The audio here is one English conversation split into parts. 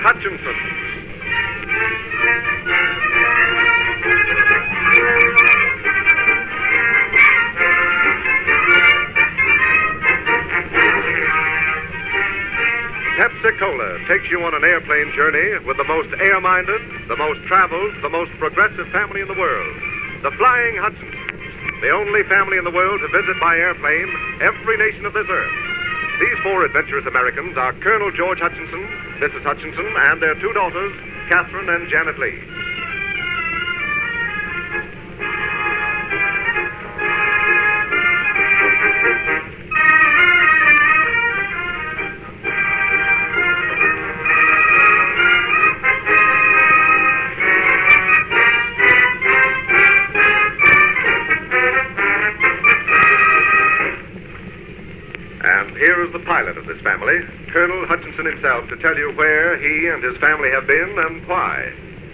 Hutchinsons. Pepsi-Cola takes you on an airplane journey with the most air-minded, the most traveled, the most progressive family in the world, the Flying Hutchinsons, the only family in the world to visit by airplane every nation of this earth. These four adventurous Americans are Colonel George Hutchinson, Mrs. Hutchinson, and their two daughters, Kathryn and Janet Lee. Here is the pilot of this family, Colonel Hutchinson himself, to tell you where he and his family have been and why.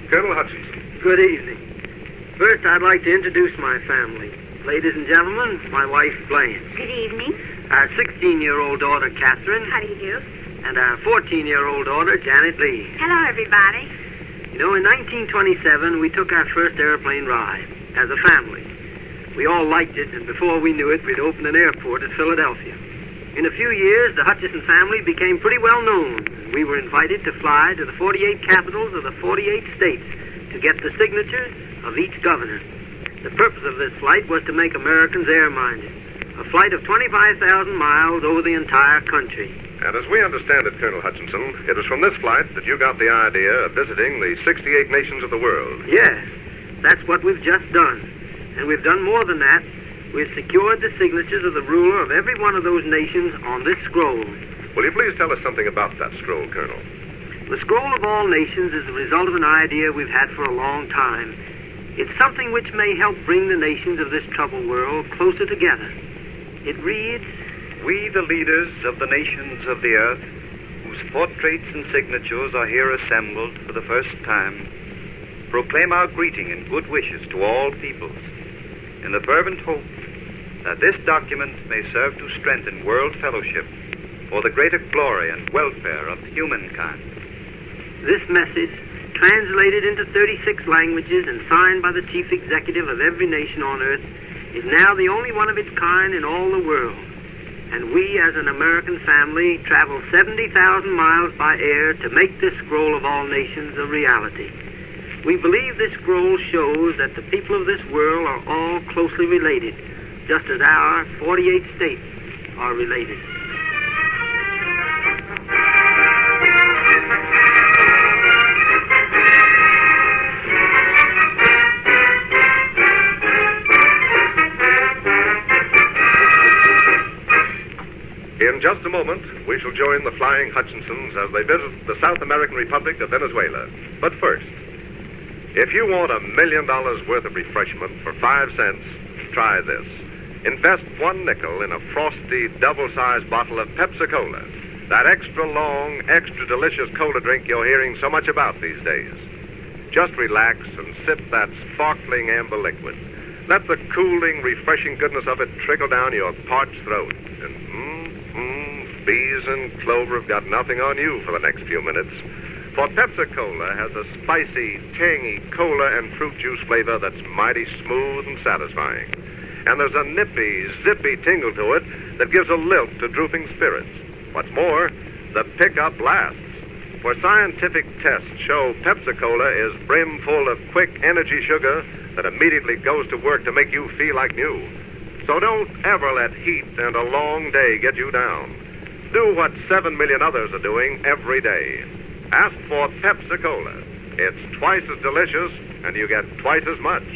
Colonel Hutchinson. Good evening. First, I'd like to introduce my family. Ladies and gentlemen, my wife, Blanche. Good evening. Our 16-year-old daughter, Kathryn. How do you do? And our 14-year-old daughter, Janet Lee. Hello, everybody. You know, in 1927, we took our first airplane ride as a family. We all liked it, and before we knew it, we'd opened an airport at Philadelphia. In a few years, the Hutchison family became pretty well known. We were invited to fly to the 48 capitals of the 48 states to get the signatures of each governor. The purpose of this flight was to make Americans air-minded. A flight of 25,000 miles over the entire country. And as we understand it, Colonel Hutchinson, it was from this flight that you got the idea of visiting the 68 nations of the world. Yes, that's what we've just done. And we've done more than that. We've secured the signatures of the ruler of every one of those nations on this scroll. Will you please tell us something about that scroll, Colonel? The scroll of all nations is the result of an idea we've had for a long time. It's something which may help bring the nations of this troubled world closer together. It reads, "We, the leaders of the nations of the earth, whose portraits and signatures are here assembled for the first time, proclaim our greeting and good wishes to all peoples, in the fervent hope that this document may serve to strengthen world fellowship for the greater glory and welfare of humankind." This message, translated into 36 languages and signed by the chief executive of every nation on earth, is now the only one of its kind in all the world. And we, as an American family, travel 70,000 miles by air to make this scroll of all nations a reality. We believe this scroll shows that the people of this world are all closely related, just as our 48 states are related. In just a moment, we shall join the Flying Hutchinsons as they visit the South American Republic of Venezuela. But first, if you want $1 million worth of refreshment for 5 cents, try this. Invest 1 nickel in a frosty, double-sized bottle of Pepsi-Cola, that extra long, extra delicious cola drink you're hearing so much about these days. Just relax and sip that sparkling amber liquid. Let the cooling, refreshing goodness of it trickle down your parched throat. And bees and clover have got nothing on you for the next few minutes. For Pepsi-Cola has a spicy, tangy cola and fruit juice flavor that's mighty smooth and satisfying. And there's a nippy, zippy tingle to it that gives a lilt to drooping spirits. What's more, the pickup lasts. For scientific tests show Pepsi-Cola is brimful of quick energy sugar that immediately goes to work to make you feel like new. So don't ever let heat and a long day get you down. Do what 7 million others are doing every day. Ask for Pepsi-Cola. It's twice as delicious, and you get twice as much.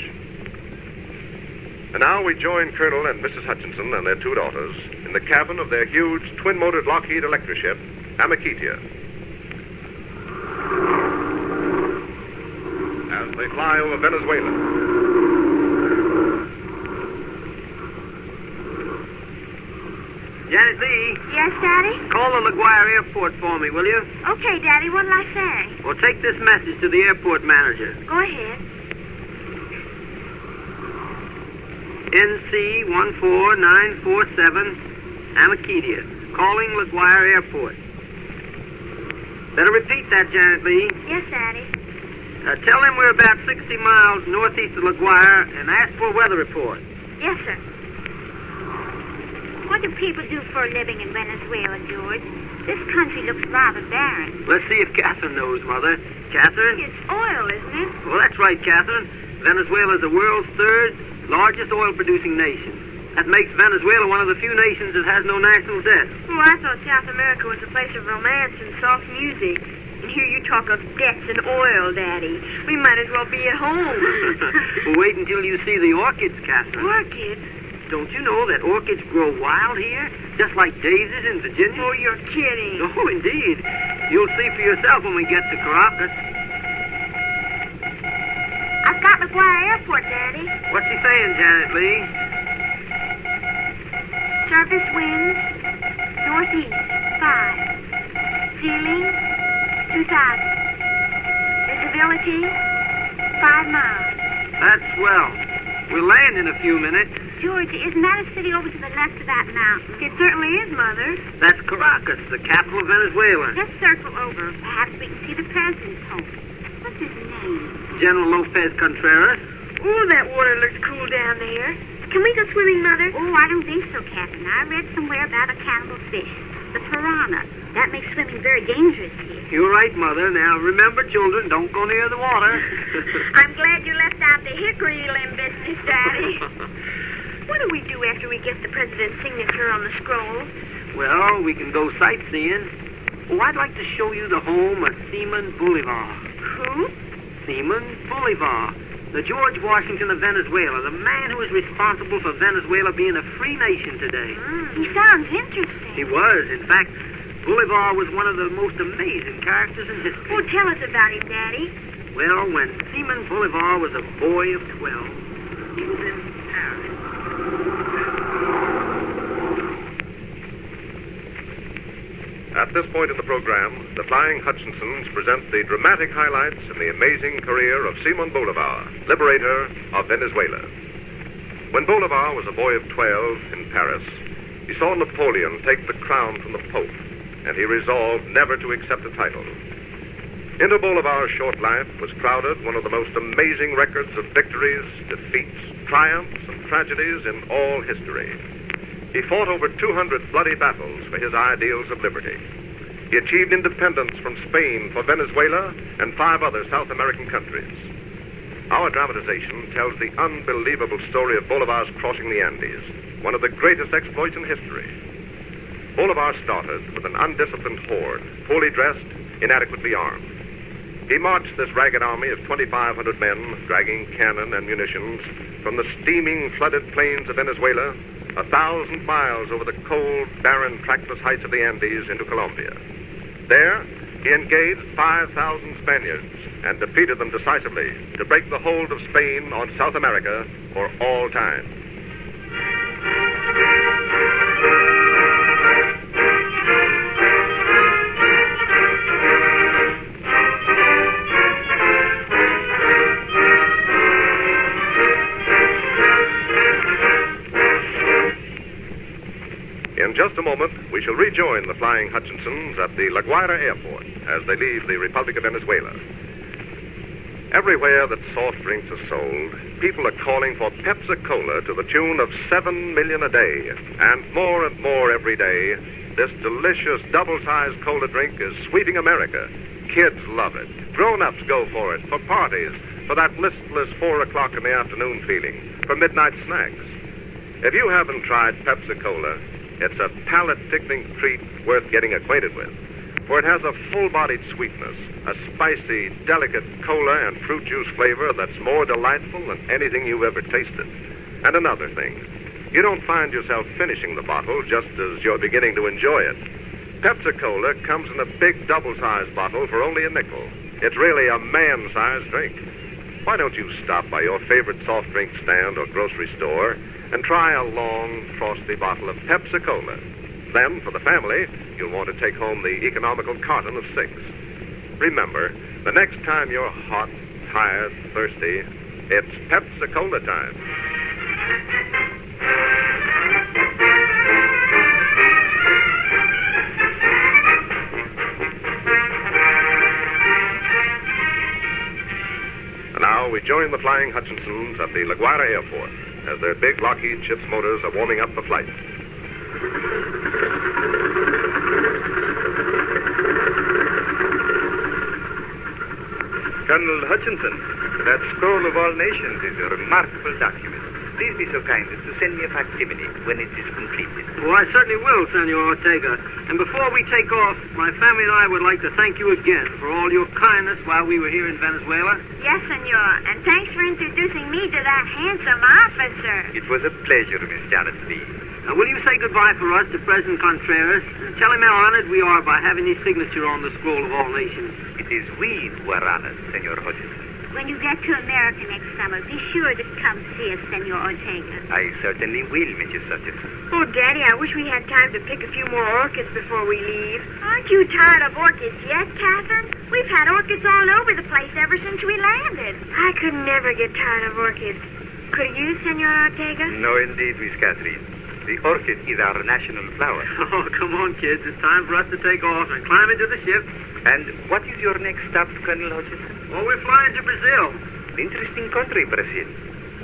And now we join Colonel and Mrs. Hutchinson and their two daughters in the cabin of their huge twin-motored Lockheed Electra ship, Amaketia. As they fly over Venezuela. Janet Lee. Yes, Daddy? Call the LaGuardia Airport for me, will you? Okay, Daddy. What'll I say? Well, take this message to the airport manager. Go ahead. NC 14947, Amaketia. Calling LaGuardia Airport. Better repeat that, Janet Lee. Yes, Daddy. Tell him we're about 60 miles northeast of LaGuire and ask for a weather report. Yes, sir. What do people do for a living in Venezuela, George? This country looks rather barren. Let's see if Kathryn knows, Mother. Kathryn? It's oil, isn't it? Well, that's right, Kathryn. Venezuela is the world's third largest oil-producing nation. That makes Venezuela one of the few nations that has no national debt. Oh, I thought South America was a place of romance and soft music. And here you talk of debts and oil, Daddy. We might as well be at home. Well, wait until you see the orchids, Kathryn. Orchids? Don't you know that orchids grow wild here, just like daisies in Virginia? Oh, you're kidding. Oh, indeed. You'll see for yourself when we get to Caracas. I've got LaGuardia Airport, Daddy. What's he saying, Janet Lee? Surface winds, northeast, 5. Ceiling, 2,000. Visibility, 5 miles. That's swell. We'll land in a few minutes. George, isn't that a city over to the left of that mountain? It certainly is, Mother. That's Caracas, the capital of Venezuela. Let's circle over. Perhaps we can see the president's home. What's his name? General Lopez Contreras. Oh, that water looks cool down there. Can we go swimming, Mother? Oh, I don't think so, Captain. I read somewhere about a cannibal fish, the piranha. That makes swimming very dangerous here. You're right, Mother. Now, remember, children, don't go near the water. I'm glad you left out the hickory limb business, Daddy. What do we do after we get the president's signature on the scroll? Well, we can go sightseeing. Oh, I'd like to show you the home of Simon Bolivar. Who? Simon Bolivar, the George Washington of Venezuela, the man who is responsible for Venezuela being a free nation today. He sounds interesting. He was. In fact, Bolivar was one of the most amazing characters in history. Oh, tell us about him, Daddy. Well, when Simon Bolivar was a boy of 12, he was in Paris. At this point in the program, the Flying Hutchinsons present the dramatic highlights in the amazing career of Simon Bolivar, liberator of Venezuela. When Bolivar was a boy of 12 in Paris, he saw Napoleon take the crown from the Pope, and he resolved never to accept the title. Into Bolivar's short life was crowded one of the most amazing records of victories, defeats, triumphs, and tragedies in all history. He fought over 200 bloody battles for his ideals of liberty. He achieved independence from Spain for Venezuela and 5 other South American countries. Our dramatization tells the unbelievable story of Bolivar's crossing the Andes, one of the greatest exploits in history. Bolivar started with an undisciplined horde, poorly dressed, inadequately armed. He marched this ragged army of 2,500 men, dragging cannon and munitions, from the steaming, flooded plains of Venezuela, 1,000 miles over the cold, barren, trackless heights of the Andes into Colombia. There, he engaged 5,000 Spaniards and defeated them decisively to break the hold of Spain on South America for all time. In just a moment, we shall rejoin the Flying Hutchinsons at the LaGuardia Airport as they leave the Republic of Venezuela. Everywhere that soft drinks are sold, people are calling for Pepsi-Cola to the tune of 7 million a day. And more every day, this delicious double-sized cola drink is sweeting America. Kids love it. Grown-ups go for it, for parties, for that listless 4 o'clock in the afternoon feeling, for midnight snacks. If you haven't tried Pepsi-Cola, it's a palate-tickling treat worth getting acquainted with, for it has a full-bodied sweetness, a spicy, delicate cola and fruit juice flavor that's more delightful than anything you've ever tasted. And another thing, you don't find yourself finishing the bottle just as you're beginning to enjoy it. Pepsi-Cola comes in a big double-sized bottle for only a nickel. It's really a man-sized drink. Why don't you stop by your favorite soft drink stand or grocery store and try a long, frosty bottle of Pepsi-Cola. Then, for the family, you'll want to take home the economical carton of 6. Remember, the next time you're hot, tired, thirsty, it's Pepsi-Cola time. join the Flying Hutchinsons at the LaGuardia Airport as their big Lockheed ship's motors are warming up for flight. Colonel Hutchinson, that scroll of all nations is a remarkable document. Please be so kind as to send me a facsimile when it is completed. Oh, I certainly will, Senor Ortega. And before we take off, my family and I would like to thank you again for all your kindness while we were here in Venezuela. Yes, senor. And thanks for introducing me to that handsome officer. It was a pleasure, Miss Janet Lee. Now, will you say goodbye for us to President Contreras and tell him how honored we are by having his signature on the scroll of all nations? It is we who are honored, Senor Hutchinson. When you get to America next summer, be sure to come see us, Senor Ortega. I certainly will, Mrs. Hutchinson. Oh, Daddy, I wish we had time to pick a few more orchids before we leave. Aren't you tired of orchids yet, Kathryn? We've had orchids all over the place ever since we landed. I could never get tired of orchids. Could you, Senor Ortega? No, indeed, Miss Kathryn. The orchid is our national flower. Oh, come on, kids. It's time for us to take off and climb into the ship. And what is your next stop, Colonel Hutchinson? Oh, we're flying to Brazil. Interesting country, Brazil.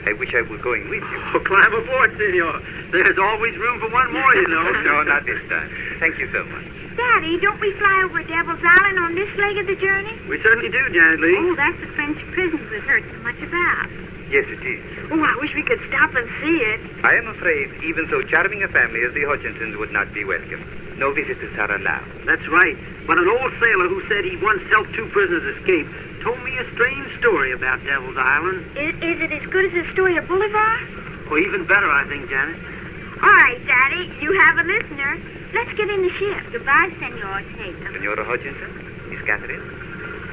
I wish I were going with you. Oh, climb aboard, senor. There's always room for one more, you know. No, not this time. Thank you so much. Daddy, don't we fly over Devil's Island on this leg of the journey? We certainly do, Janet Lee. Oh, that's the French prison we've heard so much about. Yes, it is. Oh, I wish we could stop and see it. I am afraid even so charming a family as the Hutchinsons would not be welcome. No visitors are allowed. That's right. But an old sailor who said he once helped 2 prisoners escape told me a strange story about Devil's Island. Is it as good as the story of Bolivar? Or even better, I think, Janet. All right, Daddy, you have a listener. Let's get in the ship. Goodbye, Senor Ortega. Senora Hutchinson, Miss Kathryn,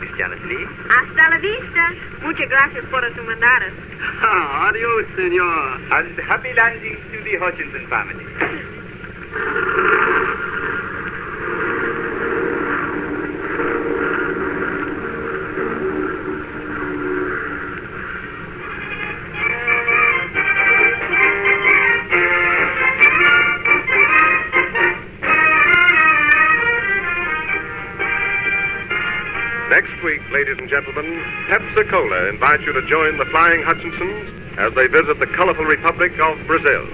Miss Janet Lee. Hasta la vista. Muchas gracias por su mandadas. Adios, senor. And happy landing to the Hutchinson family. Next week, ladies and gentlemen, Pepsi-Cola invites you to join the Flying Hutchinsons as they visit the colorful Republic of Brazil.